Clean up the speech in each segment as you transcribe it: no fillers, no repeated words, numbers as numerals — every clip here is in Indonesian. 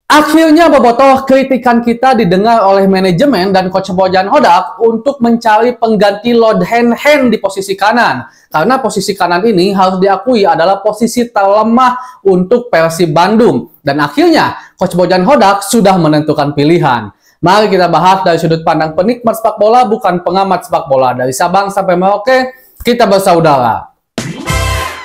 Akhirnya bobotoh kritikan kita didengar oleh manajemen dan coach Bojan Hodak untuk mencari pengganti Lord Hen-Hen di posisi kanan. Karena posisi kanan ini harus diakui adalah posisi terlemah untuk Persib Bandung. Dan akhirnya coach Bojan Hodak sudah menentukan pilihan. Mari kita bahas dari sudut pandang penikmat sepak bola, bukan pengamat sepak bola. Dari Sabang sampai Merauke, kita bersaudara.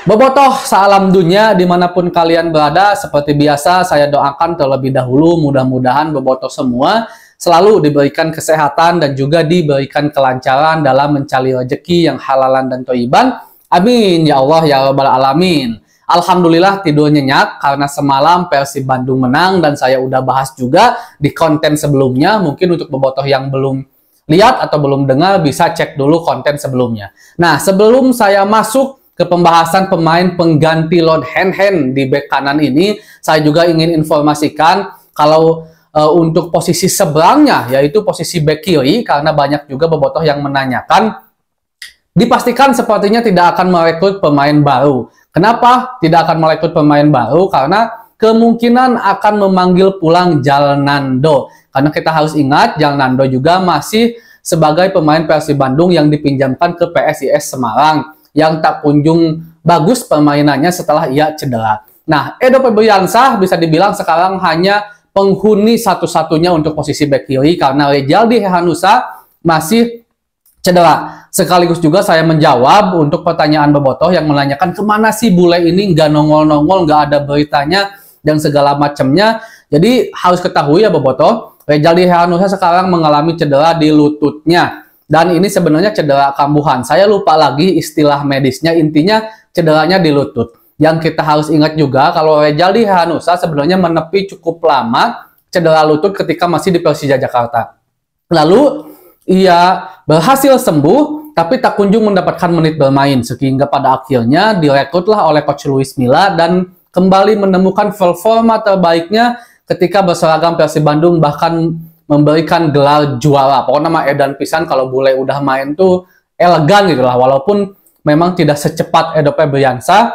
Bobotoh salam dunia dimanapun kalian berada. Seperti biasa saya doakan terlebih dahulu mudah-mudahan bobotoh semua selalu diberikan kesehatan dan juga diberikan kelancaran dalam mencari rezeki yang halalan dan thayyiban. Amin ya Allah ya rabbal alamin. Alhamdulillah tidur nyenyak karena semalam Persib Bandung menang dan saya udah bahas juga di konten sebelumnya. Mungkin untuk bobotoh yang belum lihat atau belum dengar bisa cek dulu konten sebelumnya. Nah, sebelum saya masuk ke pembahasan pemain pengganti Lord Hen-Hen di bek kanan ini, saya juga ingin informasikan kalau untuk posisi seberangnya, yaitu posisi bek kiri, karena banyak juga bobotoh yang menanyakan, dipastikan sepertinya tidak akan merekrut pemain baru. Kenapa tidak akan merekrut pemain baru? Karena kemungkinan akan memanggil pulang Jalnando. Karena kita harus ingat, Jalnando juga masih sebagai pemain Persib Bandung yang dipinjamkan ke PSIS Semarang, yang tak kunjung bagus permainannya setelah ia cedera. Nah, Edo Febriansah bisa dibilang sekarang hanya penghuni satu-satunya untuk posisi bek kiri karena Rejaldi Hehanussa masih cedera. Sekaligus juga saya menjawab untuk pertanyaan bobotoh yang menanyakan kemana sih bule ini, nggak nongol-nongol, nggak ada beritanya dan segala macamnya. Jadi harus ketahui ya bobotoh, Rejaldi Hehanussa sekarang mengalami cedera di lututnya. Dan ini sebenarnya cedera kambuhan. Saya lupa lagi istilah medisnya, intinya cederanya di lutut. Yang kita harus ingat juga kalau Rejaldi Hehanussa sebenarnya menepi cukup lama cedera lutut ketika masih di Persija Jakarta. Lalu ia berhasil sembuh tapi tak kunjung mendapatkan menit bermain sehingga pada akhirnya direkrutlah oleh coach Luis Milla dan kembali menemukan performa terbaiknya ketika berseragam Persib Bandung, bahkan memberikan gelar juara. Pokoknya nama edan pisan kalau bule udah main tuh elegan gitu lah. Walaupun memang tidak secepat Edo Febriansah,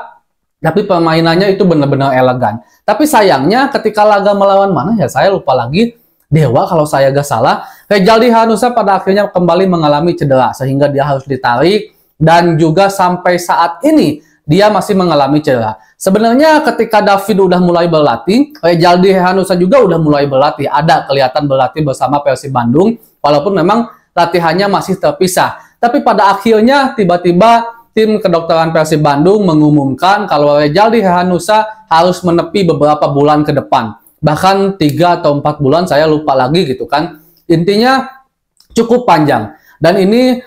tapi permainannya itu benar-benar elegan. Tapi sayangnya ketika laga melawan mana ya, saya lupa lagi, Dewa kalau saya gak salah, Rejaldi Hehanussa pada akhirnya kembali mengalami cedera sehingga dia harus ditarik dan juga sampai saat ini dia masih mengalami cedera. Sebenarnya ketika David udah mulai berlatih, Rejaldi Hehanussa juga udah mulai berlatih. Ada kelihatan berlatih bersama Persib Bandung, walaupun memang latihannya masih terpisah. Tapi pada akhirnya tiba-tiba tim kedokteran Persib Bandung mengumumkan kalau Rejaldi Hehanussa harus menepi beberapa bulan ke depan. Bahkan 3 atau 4 bulan, saya lupa lagi gitu kan. Intinya cukup panjang. Dan ini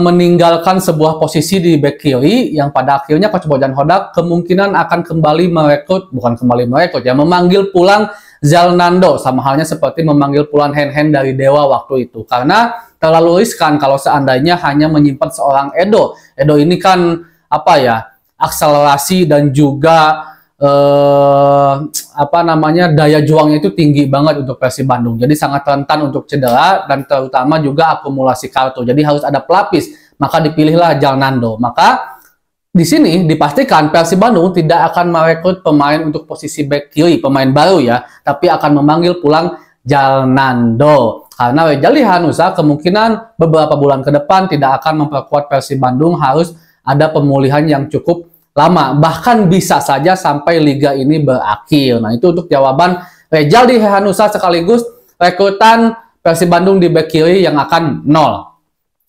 meninggalkan sebuah posisi di bek kiri yang pada akhirnya coach Bojan Hodak kemungkinan akan kembali merekrut, bukan kembali merekrut ya, memanggil pulang Jalnando, sama halnya seperti memanggil pulang Hen-Hen dari Dewa waktu itu, karena terlalu riskan kalau seandainya hanya menyimpan seorang Edo. Edo ini kan apa ya, akselerasi dan juga daya juangnya itu tinggi banget untuk Persib Bandung. Jadi sangat rentan untuk cedera dan terutama juga akumulasi kartu. Jadi harus ada pelapis. Maka dipilihlah Jalnando. Maka di sini dipastikan Persib Bandung tidak akan merekrut pemain untuk posisi bek kiri, pemain baru ya, tapi akan memanggil pulang Jalnando. Karena Rejaldi Hehanussa kemungkinan beberapa bulan ke depan tidak akan memperkuat Persib Bandung, harus ada pemulihan yang cukup lama, bahkan bisa saja sampai liga ini berakhir. Nah, itu untuk jawaban Rejaldi Hehanussa sekaligus rekrutan Persib Bandung di bek kiri yang akan nol.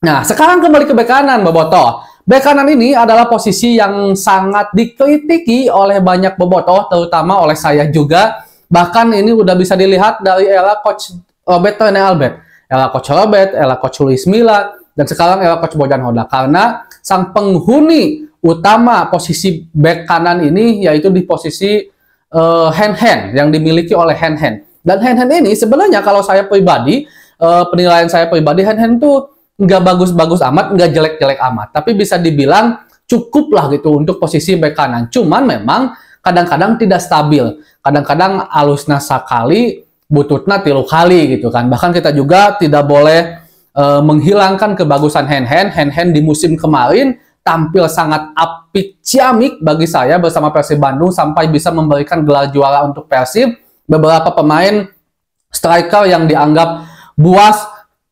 Nah, sekarang kembali ke bek kanan, bobotoh. Bek kanan ini adalah posisi yang sangat dikritiki oleh banyak bobotoh, terutama oleh saya juga. Bahkan ini udah bisa dilihat dari era coach Robert Rene Albert, era coach Robert, era coach Luis Milla, dan sekarang era coach Bojan Hodak. Karena sang penghuni utama posisi bek kanan ini yaitu di posisi Hen-Hen yang dimiliki oleh Hen-Hen. Dan Hen-Hen ini sebenarnya kalau saya pribadi, penilaian saya pribadi, Hen-Hen tuh nggak bagus-bagus amat, nggak jelek-jelek amat. Tapi bisa dibilang cukup lah gitu untuk posisi bek kanan. Cuman memang kadang-kadang tidak stabil. Kadang-kadang alusna sakali, bututna 3 kali gitu kan. Bahkan kita juga tidak boleh menghilangkan kebagusan Hen-Hen. Hen-Hen di musim kemarin tampil sangat apik ciamik bagi saya bersama Persib Bandung sampai bisa memberikan gelar juara untuk Persib. beberapa pemain striker yang dianggap buas,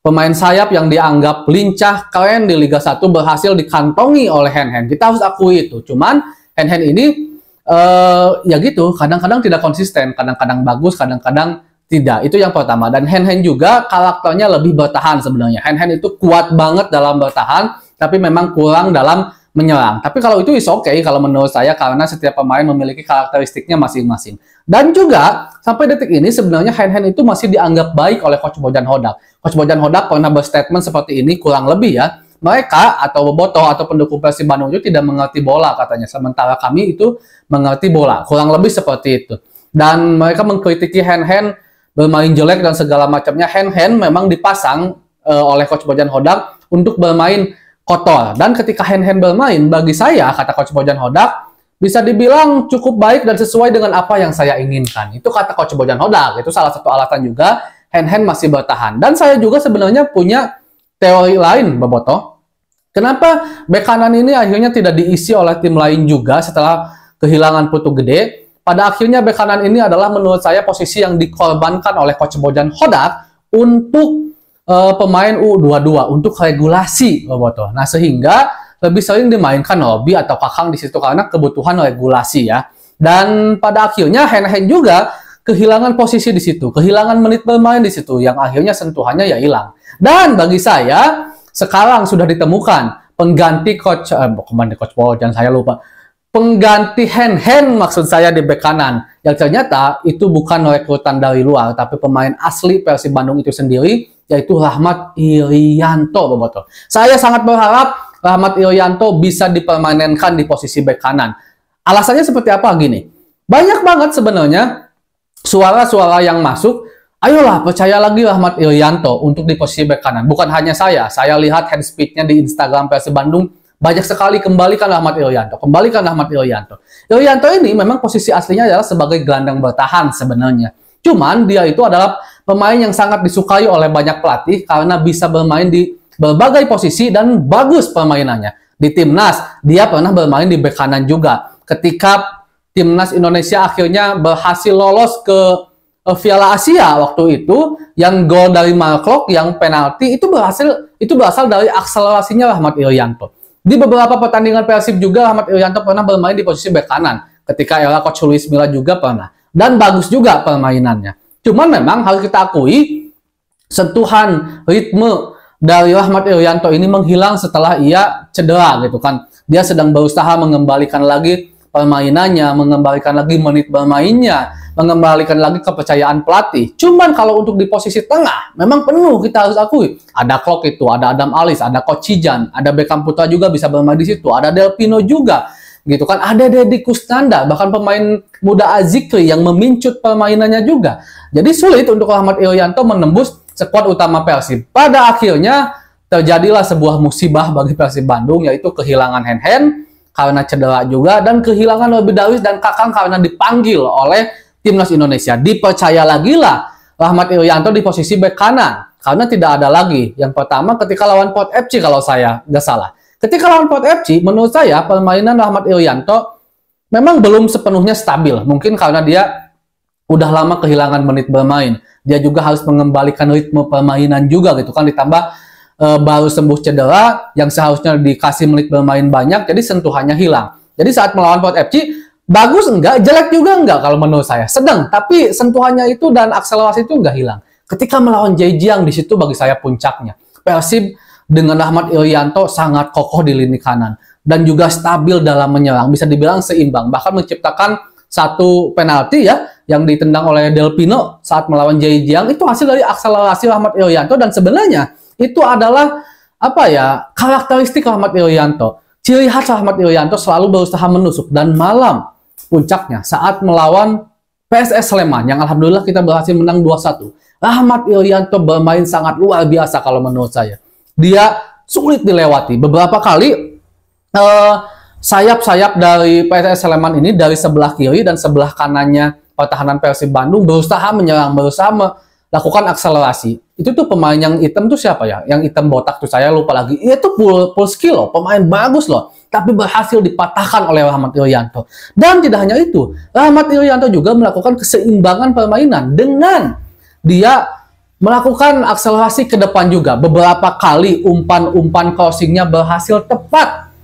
pemain sayap yang dianggap lincah, keren di Liga 1 berhasil dikantongi oleh Hen Hen. Kita harus akui itu. Cuman Hen Hen ini ya gitu, kadang-kadang tidak konsisten, kadang-kadang bagus, kadang-kadang tidak. Itu yang pertama. Dan Hen Hen juga karakternya lebih bertahan sebenarnya. Hen Hen itu kuat banget dalam bertahan, tapi memang kurang dalam menyerang. Tapi kalau itu is okay kalau menurut saya, karena setiap pemain memiliki karakteristiknya masing-masing. Dan juga sampai detik ini sebenarnya Hen Hen itu masih dianggap baik oleh Coach Bojan Hodak. Coach Bojan Hodak pernah berstatement seperti ini, kurang lebih ya, mereka atau bobotoh atau pendukung Persib Bandung itu tidak mengerti bola katanya, sementara kami itu mengerti bola, kurang lebih seperti itu. Dan mereka mengkritiki Hen Hen bermain jelek dan segala macamnya. Hen Hen memang dipasang oleh Coach Bojan Hodak untuk bermain kotor. Dan ketika Hen Hen bermain, bagi saya, kata Coach Bojan Hodak, bisa dibilang cukup baik dan sesuai dengan apa yang saya inginkan. Itu kata Coach Bojan Hodak. Itu salah satu alasan juga Hen Hen masih bertahan. Dan saya juga sebenarnya punya teori lain, Boboto. Kenapa bek kanan ini akhirnya tidak diisi oleh tim lain juga setelah kehilangan Putu Gede? Pada akhirnya bek kanan ini adalah menurut saya posisi yang dikorbankan oleh Coach Bojan Hodak untuk pemain U22, untuk regulasi, Boboto. Nah, sehingga lebih sering dimainkan Robi atau Kakang di situ karena kebutuhan regulasi ya. Dan pada akhirnya Hen Hen juga kehilangan posisi di situ, kehilangan menit bermain di situ, yang akhirnya sentuhannya ya hilang. Dan bagi saya sekarang sudah ditemukan pengganti coach Bojan, saya lupa. Pengganti Hen Hen maksud saya di bek kanan, yang ternyata itu bukan rekrutan dari luar, tapi pemain asli Persib Bandung itu sendiri, yaitu Rahmat Irianto, Boboto. Saya sangat berharap Rahmat Irianto bisa dipermanenkan di posisi bek kanan. Alasannya seperti apa? Gini, banyak banget sebenarnya suara-suara yang masuk, ayolah percaya lagi Rahmat Irianto untuk di posisi bek kanan. Bukan hanya saya lihat hand speed-nya di Instagram Persib Bandung, banyak sekali kembalikan Rahmat Irianto, kembalikan Rahmat Irianto. Irianto ini memang posisi aslinya adalah sebagai gelandang bertahan sebenarnya. Cuman dia itu adalah pemain yang sangat disukai oleh banyak pelatih karena bisa bermain di berbagai posisi dan bagus permainannya. Di timnas, dia pernah bermain di bek kanan juga. Ketika timnas Indonesia akhirnya berhasil lolos ke Piala Asia waktu itu, yang gol dari Mark yang penalti itu berasal dari akselerasinya Rahmat Irianto. Di beberapa pertandingan Persib juga Rahmat Irianto pernah bermain di posisi bek kanan. Ketika era Coach Luis Milla juga pernah. Dan bagus juga permainannya. Cuman memang harus kita akui, sentuhan, ritme dari Rahmat Irianto ini menghilang setelah ia cedera gitu kan. Dia sedang berusaha mengembalikan lagi permainannya, mengembalikan lagi menit bermainnya, mengembalikan lagi kepercayaan pelatih. Cuman kalau untuk di posisi tengah, memang penuh, kita harus akui. Ada Klok itu, ada Adam Alis, ada Coach Cijan, ada Beckham Putra juga bisa bermain di situ, ada Delpino juga, gitu kan. Ada Deddy Kusnanda, bahkan pemain muda Azikri yang memincut permainannya juga. Jadi sulit untuk Rahmat Irianto menembus skuad utama Persib. Pada akhirnya terjadilah sebuah musibah bagi Persib Bandung, yaitu kehilangan Hen Hen karena cedera juga, dan kehilangan Robi Darwis dan Kakang karena dipanggil oleh timnas Indonesia. Dipercaya lagi lah Rahmat Irianto di posisi bek kanan karena tidak ada lagi. Yang pertama ketika lawan Port FC kalau saya nggak salah. Ketika lawan Port FC, menurut saya permainan Rahmat Irianto memang belum sepenuhnya stabil. Mungkin karena dia udah lama kehilangan menit bermain. Dia juga harus mengembalikan ritme permainan juga gitu kan, ditambah baru sembuh cedera yang seharusnya dikasih menit bermain banyak, jadi sentuhannya hilang. Jadi saat melawan Port FC, bagus enggak, jelek juga enggak kalau menurut saya. Sedang, tapi sentuhannya itu dan akselerasi itu enggak hilang. Ketika melawan Zhejiang, di situ bagi saya puncaknya. Persib dengan Rahmat Irianto sangat kokoh di lini kanan dan juga stabil dalam menyerang, bisa dibilang seimbang, bahkan menciptakan satu penalti ya yang ditendang oleh Delpino saat melawan Zhejiang, itu hasil dari akselerasi Rahmat Irianto. Dan sebenarnya itu adalah apa ya, karakteristik Rahmat Irianto. Ciri khas Rahmat Irianto selalu berusaha menusuk, dan malam puncaknya saat melawan PSS Sleman yang alhamdulillah kita berhasil menang 2-1. Rahmat Irianto bermain sangat luar biasa kalau menurut saya. Dia sulit dilewati. Beberapa kali sayap-sayap dari PSS Sleman ini dari sebelah kiri dan sebelah kanannya pertahanan Persib Bandung berusaha menyerang, berusaha lakukan akselerasi. Itu tuh pemain yang hitam tuh siapa ya? Yang hitam botak tuh saya lupa lagi. Itu full skill loh, pemain bagus loh. Tapi berhasil dipatahkan oleh Rahmat Irianto. Dan tidak hanya itu, Rahmat Irianto juga melakukan keseimbangan permainan dengan dia melakukan akselerasi ke depan juga. Beberapa kali umpan-umpan crossingnya berhasil tepat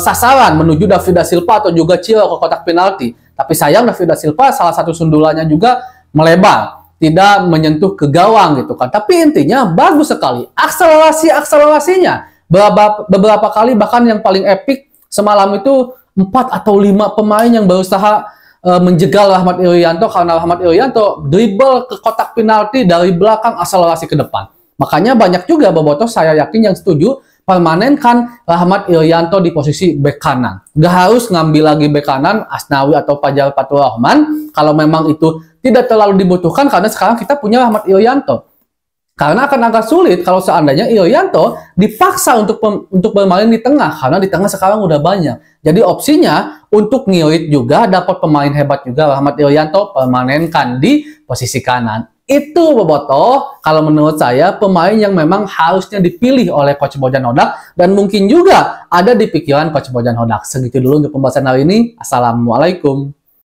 sasaran menuju David da Silva atau juga Chiro ke kotak penalti. Tapi sayang David da Silva salah satu sundulannya juga melebar, tidak menyentuh ke gawang gitu kan. Tapi intinya bagus sekali. Akselerasinya beberapa kali, bahkan yang paling epic semalam itu 4 atau 5 pemain yang berusaha menjegal Rahmat Irianto karena Rahmat Irianto dribble ke kotak penalti dari belakang akselerasi ke depan. Makanya banyak juga bobotoh saya yakin yang setuju permanenkan Rahmat Irianto di posisi bek kanan. Gak harus ngambil lagi bek kanan Asnawi atau Fajar Fatur Rahman kalau memang itu tidak terlalu dibutuhkan, karena sekarang kita punya Rahmat Irianto. Karena akan agak sulit kalau seandainya Irianto dipaksa untuk bermain di tengah, karena di tengah sekarang udah banyak. Jadi opsinya untuk ngirit juga, dapat pemain hebat juga, Rahmat Irianto permanenkan di posisi kanan. Itu bobotoh kalau menurut saya pemain yang memang harusnya dipilih oleh Coach Bojan Hodak, dan mungkin juga ada di pikiran Coach Bojan Hodak. Segitu dulu untuk pembahasan hari ini. Assalamualaikum.